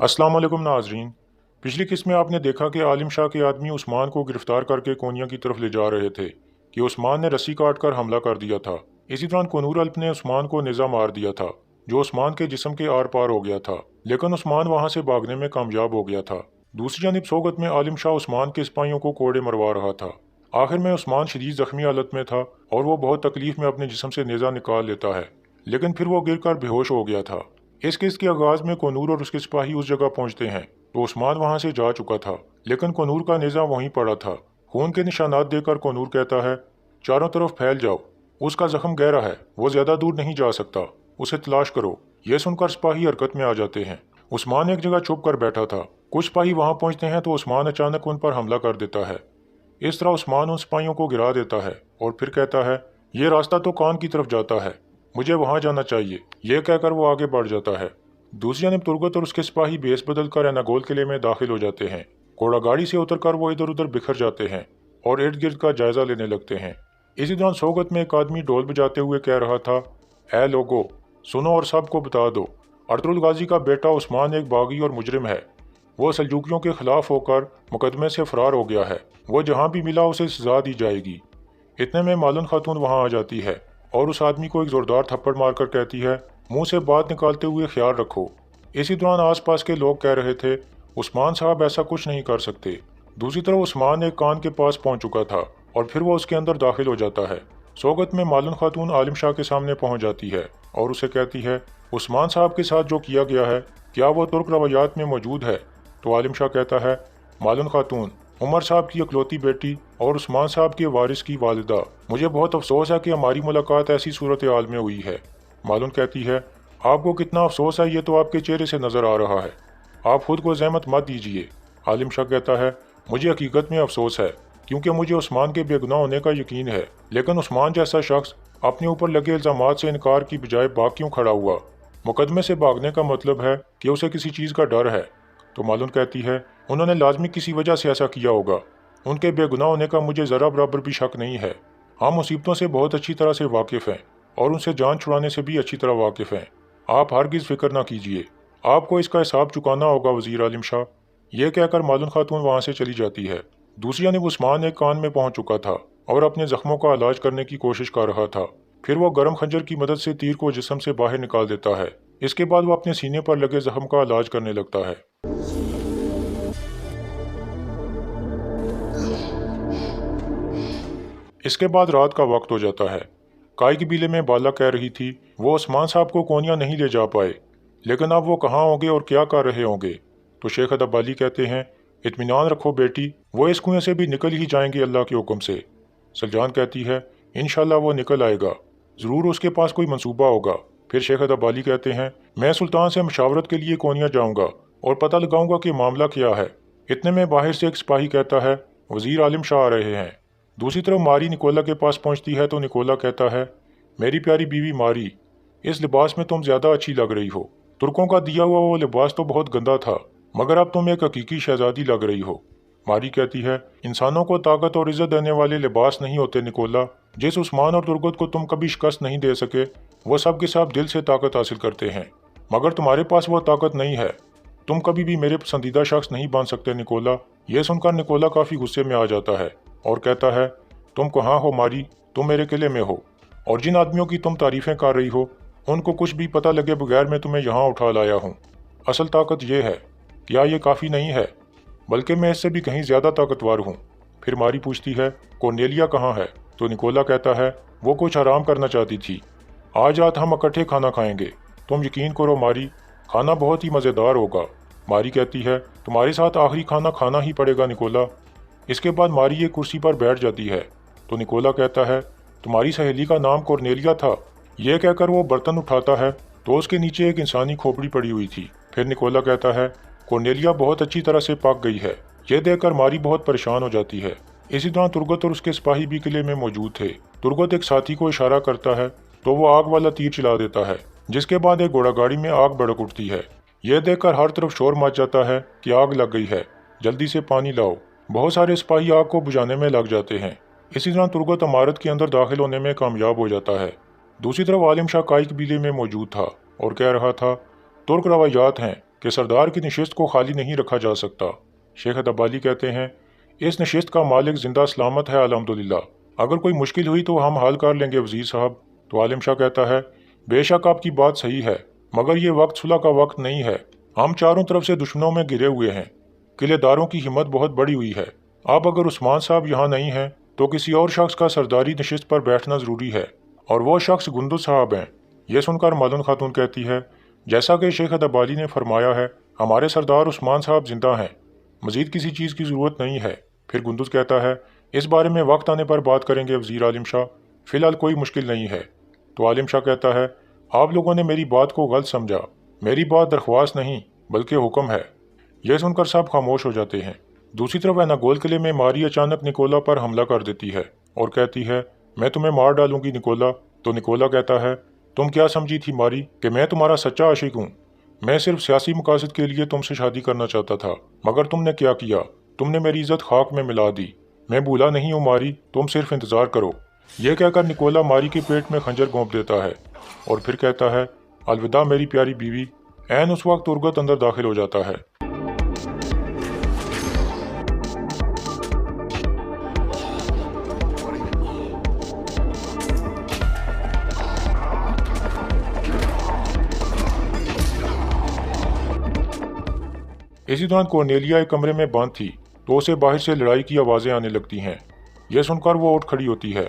अस्सलाम वालेकुम नाजरीन। पिछली किस्त में आपने देखा कि आलिम शाह के आदमी उस्मान को गिरफ्तार करके कोनिया की तरफ ले जा रहे थे कि उस्मान ने रस्सी काट कर हमला कर दिया था। इसी दौरान कनूर अल्प ने उस्मान को निज़ा मार दिया था जो उस्मान के जिस्म के आर पार हो गया था, लेकिन उस्मान वहां से भागने में कामयाब हो गया था। दूसरी जानिब सोगत में आलिम शाह उस्मान के सिपाहियों को कोड़े मरवा रहा था। आखिर में उस्मान शदीद जख्मी हालत में था और वो बहुत तकलीफ में अपने जिस्म से नेज़ा निकाल लेता है, लेकिन फिर वो गिर कर बेहोश हो गया था। इस किस्त के आगाज में कोनूर और उसके सिपाही उस जगह पहुंचते हैं तो उस्मान वहां से जा चुका था, लेकिन कोनूर का नेज़ा वहीं पड़ा था। खून के निशानात देकर कोनूर कहता है, चारों तरफ फैल जाओ, उसका जख्म गहरा है, वो ज्यादा दूर नहीं जा सकता, उसे तलाश करो। यह सुनकर सिपाही हरकत में आ जाते हैं। उस्मान एक जगह छुप कर बैठा था। कुछ सिपाही वहां पहुंचते हैं तो उस्मान अचानक उन पर हमला कर देता है। इस तरह उस्मान उन सिपाहियों को गिरा देता है और फिर कहता है, ये रास्ता तो कान की तरफ जाता है, मुझे वहां जाना चाहिए। यह कहकर वो आगे बढ़ जाता है। दूसरी जानब तुर्गत और उसके सिपाही बेस बदल कर एनागोल किले में दाखिल हो जाते हैं। घोड़ा गाड़ी से उतरकर वो इधर उधर बिखर जाते हैं और इर्द गिर्द का जायजा लेने लगते हैं। इसी दौरान सोगत में एक आदमी ढोल बजाते हुए कह रहा था, ऐ लोगो सुनो और सबको बता दो, अर्तुगरुल गाजी का बेटा उस्मान एक बागी और मुजरिम है। वो सल्जूकियों के खिलाफ होकर मुकदमे से फरार हो गया है। वो जहाँ भी मिला उसे सजा दी जाएगी। इतने में मालून खातून वहाँ आ जाती है और उस आदमी को एक जोरदार थप्पड़ मारकर कहती है, मुंह से बात निकालते हुए ख्याल रखो। इसी दौरान आसपास के लोग कह रहे थे, उस्मान साहब ऐसा कुछ नहीं कर सकते। दूसरी तरफ उस्मान एक कान के पास पहुंच चुका था और फिर वो उसके अंदर दाखिल हो जाता है। सोगत में मालून खातून आलिम शाह के सामने पहुंच जाती है और उसे कहती है, उस्मान साहब के साथ जो किया गया है क्या वो तुर्क रवायात में मौजूद है? तो आलिम शाह कहता है, मालून खातून उमर साहब की इकलौती बेटी और उस्मान साहब के वारिस की वालिदा, मुझे बहुत अफसोस है कि हमारी मुलाकात ऐसी सूरत हाल में हुई है। मालून कहती है, आपको कितना अफसोस है ये तो आपके चेहरे से नजर आ रहा है, आप खुद को जहमत मत दीजिए। आलिम शाह कहता है, मुझे हकीकत में अफसोस है क्योंकि मुझे उस्मान के बेगुनाह होने का यकीन है, लेकिन उस्मान जैसा शख्स अपने ऊपर लगे इल्जामात से इनकार की बजाय भाग क्यों खड़ा हुआ? मुकदमे से भागने का मतलब है कि उसे किसी चीज़ का डर है। तो मालून कहती है, उन्होंने लाजमी किसी वजह से ऐसा किया होगा, उनके बेगुनाह होने का मुझे ज़रा बराबर भी शक नहीं है। हम मुसीबतों से बहुत अच्छी तरह से वाकिफ़ हैं और उनसे जान छुड़ाने से भी अच्छी तरह वाकिफ़ हैं। आप हरगिज़ फिक्र ना कीजिए, आपको इसका हिसाब चुकाना होगा वज़ीर आलिम शाह। यह कहकर मालून खातून वहाँ से चली जाती है। दूसरी जानब उस्मान एक कान में पहुँच चुका था और अपने जख्मों का इलाज करने की कोशिश कर रहा था। फिर वो गर्म खंजर की मदद से तीर को जिस्म से बाहर निकाल देता है। इसके बाद वो अपने सीने पर लगे जख्म का इलाज करने लगता है। इसके बाद रात का वक्त हो जाता है। काई कबीले में बाला कह रही थी, वो उस्मान साहब को कोनिया नहीं ले जा पाए, लेकिन अब वो कहाँ होंगे और क्या कर रहे होंगे? तो शेख अदबाली कहते हैं, इत्मीनान रखो बेटी, वो इस कुएं से भी निकल ही जाएंगे अल्लाह के हुक्म से। सलजान कहती है, इंशाल्लाह वो निकल आएगा, ज़रूर उसके पास कोई मंसूबा होगा। फिर शेख अदबाली कहते हैं, मैं सुल्तान से मशावरत के लिए कोनिया जाऊँगा और पता लगाऊंगा कि मामला क्या है। इतने में बाहर से एक सिपाही कहता है, वज़ीर आलिम शाह आ रहे हैं। दूसरी तरफ मारी निकोला के पास पहुंचती है तो निकोला कहता है, मेरी प्यारी बीवी मारी, इस लिबास में तुम ज़्यादा अच्छी लग रही हो। तुर्कों का दिया हुआ वो लिबास तो बहुत गंदा था, मगर अब तुम एक हकीकी शहजादी लग रही हो। मारी कहती है, इंसानों को ताकत और इज्जत देने वाले लिबास नहीं होते निकोला। जिस उस्मान और तुर्गत को तुम कभी शिकस्त नहीं दे सके, वो सब के सब दिल से ताकत हासिल करते हैं, मगर तुम्हारे पास वो ताकत नहीं है। तुम कभी भी मेरे पसंदीदा शख्स नहीं बन सकते निकोला। यह सुनकर निकोला काफ़ी गुस्से में आ जाता है और कहता है, तुम कहाँ हो मारी? तुम मेरे किले में हो और जिन आदमियों की तुम तारीफें कर रही हो उनको कुछ भी पता लगे बगैर मैं तुम्हें यहाँ उठा लाया हूँ। असल ताकत यह है, क्या ये काफ़ी नहीं है? बल्कि मैं इससे भी कहीं ज़्यादा ताकतवर हूँ। फिर मारी पूछती है, कोर्नेलिया कहाँ है? तो निकोला कहता है, वो कुछ आराम करना चाहती थी। आज रात हम इकट्ठे खाना खाएंगे, तुम यकीन करो मारी, खाना बहुत ही मज़ेदार होगा। मारी कहती है, तुम्हारे साथ आखिरी खाना खाना ही पड़ेगा निकोला। इसके बाद मारी एक कुर्सी पर बैठ जाती है तो निकोला कहता है, तुम्हारी सहेली का नाम कोर्नेलिया था? यह कहकर वो बर्तन उठाता है तो उसके नीचे एक इंसानी खोपड़ी पड़ी हुई थी। फिर निकोला कहता है, कोर्नेलिया बहुत अच्छी तरह से पक गई है। यह देखकर मारी बहुत परेशान हो जाती है। इसी दौरान तुर्गत और उसके सिपाही भी किले में मौजूद थे। तुर्गत एक साथी को इशारा करता है तो वो आग वाला तीर चला देता है, जिसके बाद एक घोड़ा गाड़ी में आग भड़क उठती है। यह देखकर हर तरफ शोर मच जाता है कि आग लग गई है, जल्दी से पानी लाओ। बहुत सारे सिपाही आग को बुझाने में लग जाते हैं। इसी दौरान तुर्गत इमारत के अंदर दाखिल होने में कामयाब हो जाता है। दूसरी तरफ आलिम शाह काई कबीले में मौजूद था और कह रहा था, तुर्क रवायात हैं, کہ सरदार की नशिस्त को खाली नहीं रखा जा सकता। शेख अदबाली कहते हैं, इस नशिस्त का मालिक जिंदा सलामत है अल्हम्दुलिल्लाह। अगर कोई मुश्किल हुई तो हम हल कर लेंगे वजीर साहब। तो आलिम शाह कहता है, बेशक आपकी बात सही है, मगर ये वक्त सुलह का वक्त नहीं है। हम चारों तरफ से दुश्मनों में घिरे हुए हैं। किलेदारों की हिम्मत बहुत बड़ी हुई है। अब अगर उस्मान साहब यहाँ नहीं हैं तो किसी और शख्स का सरदारी नशिस्त पर बैठना ज़रूरी है, और वो शख्स गुंदुज साहब हैं। ये सुनकर मालून खातून कहती है, जैसा कि शेख अदबाली ने फरमाया है, हमारे सरदार उस्मान साहब जिंदा हैं, मजीद किसी चीज़ की ज़रूरत नहीं है। फिर गुंदुज कहता है, इस बारे में वक्त आने पर बात करेंगे वज़ीर आलिम शाह, फ़िलहाल कोई मुश्किल नहीं है। तो आलिम शाह कहता है, आप लोगों ने मेरी बात को गलत समझा, मेरी बात दरख्वास्त नहीं बल्कि हुक्म है। यह सुनकर सब खामोश हो जाते हैं। दूसरी तरफ एनागोल किले में मारी अचानक निकोला पर हमला कर देती है और कहती है, मैं तुम्हें मार डालूंगी निकोला। तो निकोला कहता है, तुम क्या समझी थी मारी कि मैं तुम्हारा सच्चा आशिक हूँ? मैं सिर्फ सियासी मकासद के लिए तुमसे शादी करना चाहता था, मगर तुमने क्या किया? तुमने मेरी इज्जत खाक में मिला दी। मैं भूला नहीं हूँ मारी, तुम सिर्फ इंतज़ार करो। यह कहकर निकोला मारी के पेट में खंजर घोंप देता है और फिर कहता है, अलविदा मेरी प्यारी बीवी। ऐन उस वक्त तुर्गत अंदर दाखिल हो जाता है। इसी दौरान कॉर्नेलिया एक कमरे में बंद थी तो उसे बाहर से लड़ाई की आवाज़ें आने लगती हैं। यह सुनकर वो उठ खड़ी होती है।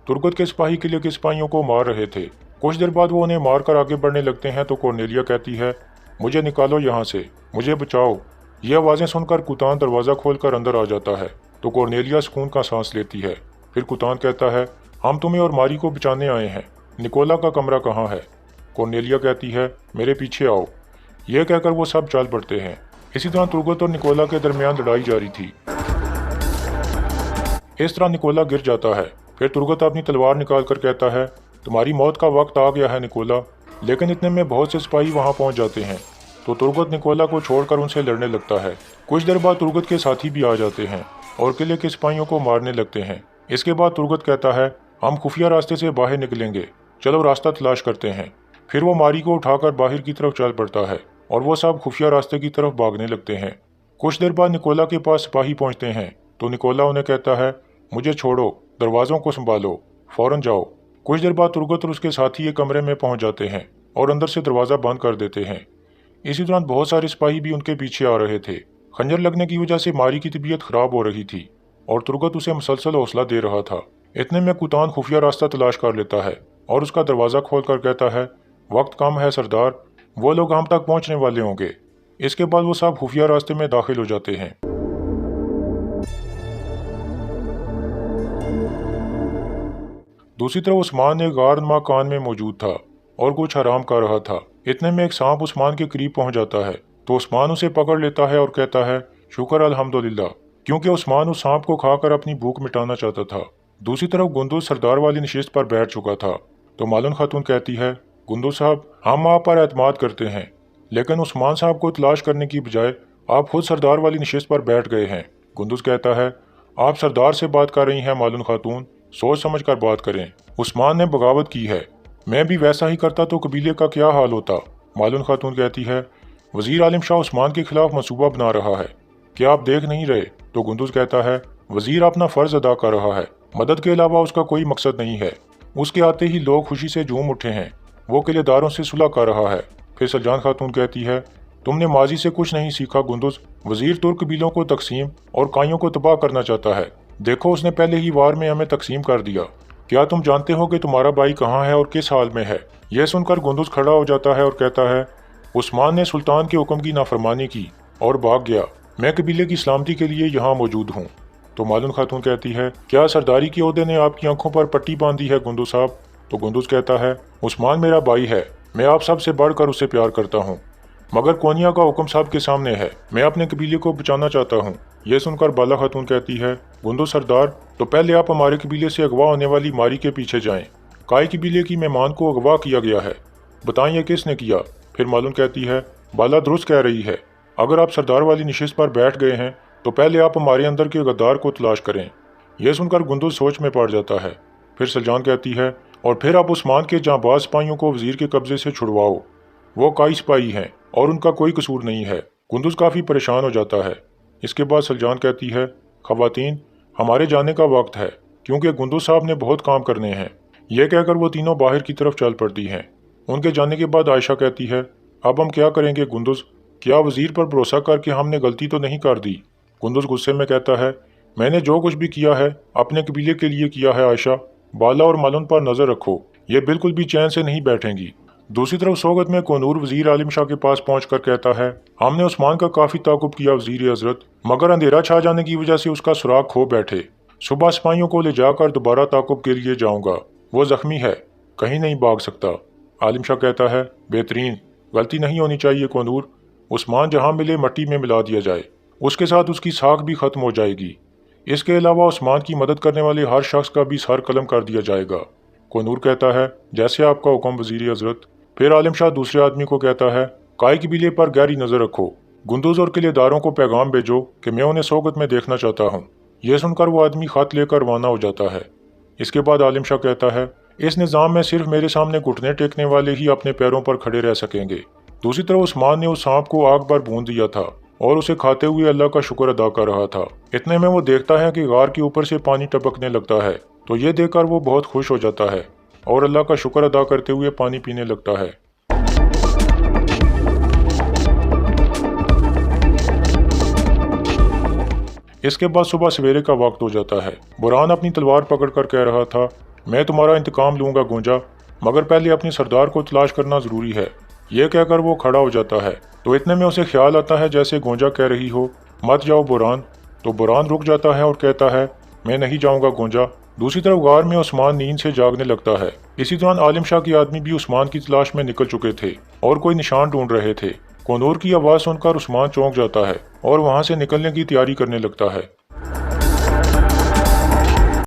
तुर्गत के सिपाही किले के सिपाहियों को मार रहे थे। कुछ देर बाद वो उन्हें मारकर आगे बढ़ने लगते हैं तो कॉर्नेलिया कहती है, मुझे निकालो यहाँ से, मुझे बचाओ। ये आवाज़ें सुनकर कुतान दरवाज़ा खोलकर अंदर आ जाता है तो कॉर्नेलिया सुकून का सांस लेती है। फिर कुतान कहता है, हम तुम्हें और मारी को बचाने आए हैं, निकोला का कमरा कहाँ है? कॉर्नेलिया कहती है, मेरे पीछे आओ। यह कहकर वो सब चल पड़ते हैं। इसी तरह तुर्गत और निकोला के दरमियान लड़ाई जारी थी। इस तरह निकोला गिर जाता है। फिर तुर्गत अपनी तलवार निकाल कर कहता है, तुम्हारी मौत का वक्त आ गया है निकोला। लेकिन इतने में बहुत से सिपाही वहां पहुंच जाते हैं तो तुर्गत निकोला को छोड़कर उनसे लड़ने लगता है। कुछ देर बाद तुर्गत के साथी भी आ जाते हैं और किले के सिपाहियों को मारने लगते हैं। इसके बाद तुर्गत कहता है, हम खुफिया रास्ते से बाहर निकलेंगे, चलो रास्ता तलाश करते हैं। फिर वो मारी को उठाकर बाहर की तरफ चल पड़ता है और वो सब खुफिया रास्ते की तरफ भागने लगते हैं। कुछ देर बाद निकोला के पास सिपाही पहुंचते हैं तो निकोला उन्हें कहता है, मुझे छोड़ो, दरवाज़ों को संभालो, फौरन जाओ। कुछ देर बाद तुर्गत और उसके साथी एक कमरे में पहुंच जाते हैं और अंदर से दरवाज़ा बंद कर देते हैं। इसी दौरान बहुत सारे सिपाही भी उनके पीछे आ रहे थे। खंजर लगने की वजह से मारी की तबीयत खराब हो रही थी और तुर्गत उसे मुसलसल हौसला दे रहा था। इतने में कुतान खुफिया रास्ता तलाश कर लेता है और उसका दरवाज़ा खोल कर कहता है, वक्त कम है सरदार, वो लोग हम तक पहुंचने वाले होंगे। इसके बाद वो सब खुफिया रास्ते में दाखिल हो जाते हैं। दूसरी तरफ उस्मान एक गार मकान में मौजूद था और कुछ आराम कर रहा था। इतने में एक सांप उस्मान के करीब पहुंच जाता है तो उस्मान उसे पकड़ लेता है और कहता है, शुक्र अल्हम्दुलिल्लाह, क्योंकि उस्मान उस सांप को खाकर अपनी भूख मिटाना चाहता था। दूसरी तरफ गुंदुज सरदार वाली नशिस्त पर बैठ चुका था तो मालून खातून कहती है, गुंदुज साहब, हम आप पर एतमाद करते हैं, लेकिन उस्मान साहब को तलाश करने की बजाय आप खुद सरदार वाली नशिस्त पर बैठ गए हैं। गुंदुज कहता है, आप सरदार से बात कर रही हैं मालून खातून, सोच समझ कर बात करें। उस्मान ने बगावत की है, मैं भी वैसा ही करता तो कबीले का क्या हाल होता। मालून खातून कहती है, वजीर आलिम शाह उस्मान के खिलाफ मंसूबा बना रहा है, क्या आप देख नहीं रहे? तो गुंदुज कहता है, वजीर अपना फर्ज अदा कर रहा है, मदद के अलावा उसका कोई मकसद नहीं है। उसके आते ही लोग खुशी से झूम उठे हैं, वो किलेदारों से सुलह कर रहा है। फिर सलजान खातून कहती है, तुमने माजी से कुछ नहीं सीखा गुंदुज, वजीर तुर्क कबीलों को तकसीम और काइयों को तबाह करना चाहता है। देखो उसने पहले ही वार में हमें तकसीम कर दिया। क्या तुम जानते हो कि तुम्हारा भाई कहाँ है और किस हाल में है? यह सुनकर गुंदुज खड़ा हो जाता है और कहता है, उस्मान ने सुल्तान के हुक्म की नाफरमानी की और भाग गया, मैं कबीले की सलामती के लिए यहाँ मौजूद हूँ। तो मालून खातून कहती है, क्या सरदारी के ओहदे ने आपकी आंखों पर पट्टी बांधी है गुंदुज साहब? तो गुंदुज कहता है, उस्मान मेरा भाई है, मैं आप सबसे बढ़कर उसे प्यार करता हूँ, मगर कोनिया का हुक्म साहब के सामने है, मैं अपने कबीले को बचाना चाहता हूँ। यह सुनकर बाला खातून कहती है, गुंदुज सरदार, तो पहले आप हमारे कबीले से अगवा होने वाली मारी के पीछे जाएं। काय कबीले की मेहमान को अगवा किया गया है, बताएं ये किसने किया? फिर मालूम कहती है, बाला दुरुस्त कह रही है, अगर आप सरदार वाली नशिस्त पर बैठ गए हैं तो पहले आप हमारे अंदर के गद्दार को तलाश करें। यह सुनकर गुंदुज सोच में पड़ जाता है। फिर सलजान कहती है, और फिर आप उस्मान के जांबाज सिपाहियों को वजीर के कब्जे से छुड़वाओ, वो काई सिपाही हैं, और उनका कोई कसूर नहीं है। कुंदुज काफ़ी परेशान हो जाता है। इसके बाद सलजान कहती है, ख़वातीन, हमारे जाने का वक्त है क्योंकि कुंदुज साहब ने बहुत काम करने हैं। यह कहकर वो तीनों बाहर की तरफ चल पड़ती हैं। उनके जाने के बाद आयशा कहती है, अब हम क्या करेंगे कुंदुज? क्या वज़ीर पर भरोसा करके हमने गलती तो नहीं कर दी? कुंदुज गुस्से में कहता है, मैंने जो कुछ भी किया है अपने कबीले के लिए किया है आयशा। बाला और मालन पर नज़र रखो, ये बिल्कुल भी चैन से नहीं बैठेंगी। दूसरी तरफ सोगत में कोनूर वज़ीर आलिम शाह के पास पहुंचकर कहता है, हमने उस्मान का काफ़ी ताक़ुब किया वज़ीर हज़रत, मगर अंधेरा छा जाने की वजह से उसका सुराग खो बैठे। सुबह सिपाहियों को ले जाकर दोबारा ताक़ुब के लिए जाऊंगा। वो ज़ख्मी है, कहीं नहीं भाग सकता। आलिम शाह कहता है, बेहतरीन, गलती नहीं होनी चाहिए कोनूर। उस्मान जहाँ मिले मट्टी में मिला दिया जाए, उसके साथ उसकी साख भी ख़त्म हो जाएगी। इसके अलावा उस्मान की मदद करने वाले हर शख्स का भी सर कलम कर दिया जाएगा। कोनूर कहता है, जैसे आपका हुक्म वज़ीर हज़रत। फिर आलिम शाह दूसरे आदमी को कहता है, काय कबीले पर गहरी नज़र रखो। गुंदुज और किलेदारों को पैगाम भेजो कि मैं उन्हें सोगत में देखना चाहता हूँ। यह सुनकर वो आदमी खत लेकर रवाना हो जाता है। इसके बाद आलिम शाह कहता है, इस निज़ाम में सिर्फ मेरे सामने घुटने टेकने वाले ही अपने पैरों पर खड़े रह सकेंगे। दूसरी तरफ उस्मान ने उस सांप को आग पर भून दिया था और उसे खाते हुए अल्लाह का शुक्र अदा कर रहा था। इतने में वो देखता है कि गार के ऊपर से पानी टपकने लगता है, तो ये देखकर वो बहुत खुश हो जाता है और अल्लाह का शुक्र अदा करते हुए पानी पीने लगता है। इसके बाद सुबह सवेरे का वक्त हो जाता है। बुरहान अपनी तलवार पकड़कर कह रहा था, मैं तुम्हारा इंतकाम लूंगा गोंजा, मगर पहले अपने सरदार को तलाश करना ज़रूरी है। यह कहकर वो खड़ा हो जाता है, तो इतने में उसे ख्याल आता है जैसे गोंजा कह रही हो, मत जाओ बुरहान। तो बुरहान रुक जाता है और कहता है, मैं नहीं जाऊंगा गोंजा। दूसरी तरफ गार में उस्मान नींद से जागने लगता है। इसी दौरान आलिम शाह के आदमी भी उस्मान की तलाश में निकल चुके थे और कोई निशान ढूंढ रहे थे। कोनूर की आवाज़ सुनकर उस्मान चौंक जाता है और वहां से निकलने की तैयारी करने लगता है।